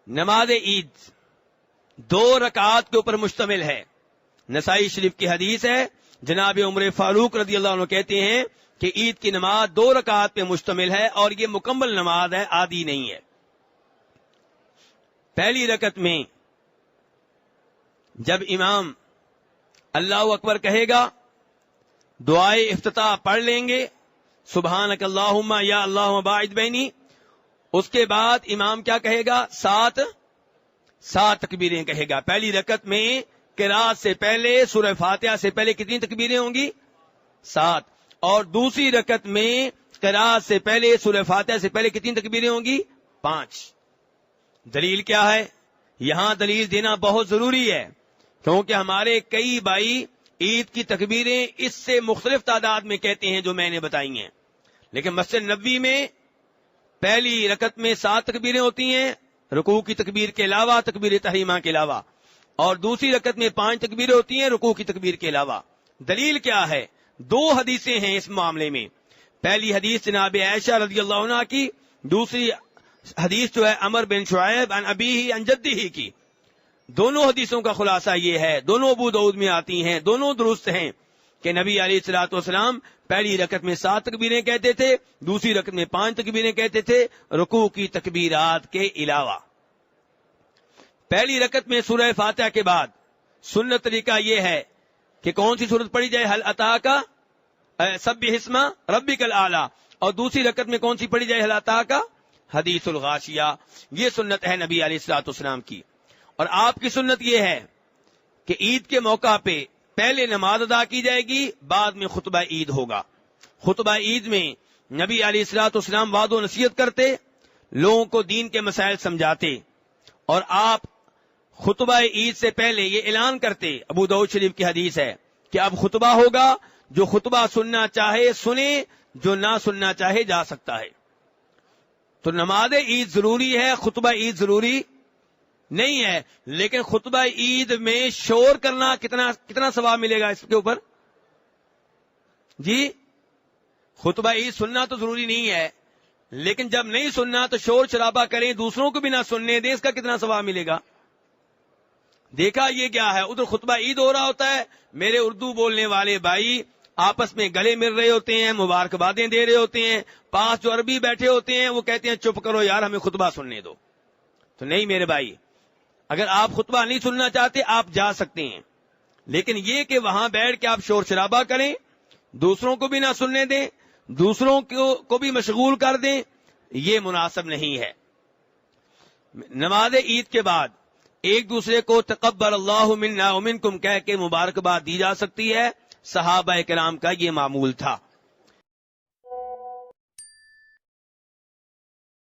نماز عید 2 رکعات کے اوپر مشتمل ہے. نسائی شریف کی حدیث ہے, جناب عمر فاروق رضی اللہ عنہ کہتے ہیں کہ عید کی نماز 2 رکعات پہ مشتمل ہے اور یہ مکمل نماز ہے, آدھی نہیں ہے. پہلی رکعت میں جب امام اللہ اکبر کہے گا, دعائے افتتاح پڑھ لیں گے, سبحانک اللہم یا اللہم باعد بینی. اس کے بعد امام کیا کہے گا؟ 7 تکبیریں کہے گا. پہلی رکعت میں قرات سے پہلے, سورہ فاتحہ سے پہلے کتنی تکبیریں ہوں گی؟ 7. اور دوسری رکعت میں قرات سے پہلے, سورہ فاتحہ سے پہلے کتنی تکبیریں ہوں گی؟ 5. دلیل کیا ہے؟ یہاں دلیل دینا بہت ضروری ہے, کیونکہ ہمارے کئی بھائی عید کی تکبیریں اس سے مختلف تعداد میں کہتے ہیں جو میں نے بتائی ہیں. لیکن مسجد نبوی میں پہلی رکعت میں 7 تکبیریں ہوتی ہیں, رکوع کی تکبیر کے علاوہ, تکبیر تحریمہ کے علاوہ, اور دوسری رکعت میں 5 تکبیریں ہوتی ہیں رکوع کی تکبیر کے علاوہ. دلیل کیا ہے؟ 2 حدیثیں ہیں اس معاملے میں. پہلی حدیث جناب عائشہ رضی اللہ عنہ کی, دوسری حدیث جو ہے عمر بن شعیب عن ابیہ عن جدہ کی. دونوں حدیثوں کا خلاصہ یہ ہے, دونوں ابو داؤد میں آتی ہیں, دونوں درست ہیں, کہ نبی علیہ الصلوۃ والسلام پہلی رکعت میں 7 تکبیریں کہتے تھے, دوسری رکعت میں 5 تکبیریں کہتے تھے رکوع کی تکبیرات کے علاوہ. پہلی رکعت میں سورہ فاتحہ کے بعد سنت طریقہ یہ ہے کہ کون سی سورت پڑھی جائے؟ حل اتاک سبح اسم ربک الاعلی. اور دوسری رکعت میں کون سی پڑھی جائے؟ حل اتاک حدیث الغاشیہ. یہ سنت ہے نبی علیہ الصلوۃ والسلام کی. اور آپ کی سنت یہ ہے کہ عید کے موقع پہ پہلے نماز ادا کی جائے گی, بعد میں خطبہ عید ہوگا. خطبہ عید میں نبی علیہ الصلوۃ والسلام وعظ و نصیحت کرتے, لوگوں کو دین کے مسائل سمجھاتے, اور آپ خطبہ عید سے پہلے یہ اعلان کرتے, ابو داؤد شریف کی حدیث ہے کہ اب خطبہ ہوگا, جو خطبہ سننا چاہے سنے, جو نہ سننا چاہے جا سکتا ہے. تو نماز عید ضروری ہے, خطبہ عید ضروری نہیں ہے. لیکن خطبہ عید میں شور کرنا کتنا ثواب ملے گا اس کے اوپر؟ جی, خطبہ عید سننا تو ضروری نہیں ہے, لیکن جب نہیں سننا تو شور شرابہ کریں, دوسروں کو بھی نہ سننے دیں, اس کا کتنا ثواب ملے گا؟ دیکھا یہ کیا ہے, ادھر خطبہ عید ہو رہا ہوتا ہے, میرے اردو بولنے والے بھائی آپس میں گلے مل رہے ہوتے ہیں, مبارکبادیں دے رہے ہوتے ہیں, پاس جو عربی بیٹھے ہوتے ہیں وہ کہتے ہیں چپ کرو یار, ہمیں خطبہ سننے دو. تو نہیں میرے بھائی, اگر آپ خطبہ نہیں سننا چاہتے آپ جا سکتے ہیں, لیکن یہ کہ وہاں بیٹھ کے آپ شور شرابہ کریں, دوسروں کو بھی نہ سننے دیں, دوسروں کو بھی مشغول کر دیں, یہ مناسب نہیں ہے. نماز عید کے بعد ایک دوسرے کو تقبل اللہ منا ومنکم کہہ کے مبارکباد دی جا سکتی ہے. صحابہ کرام کا یہ معمول تھا.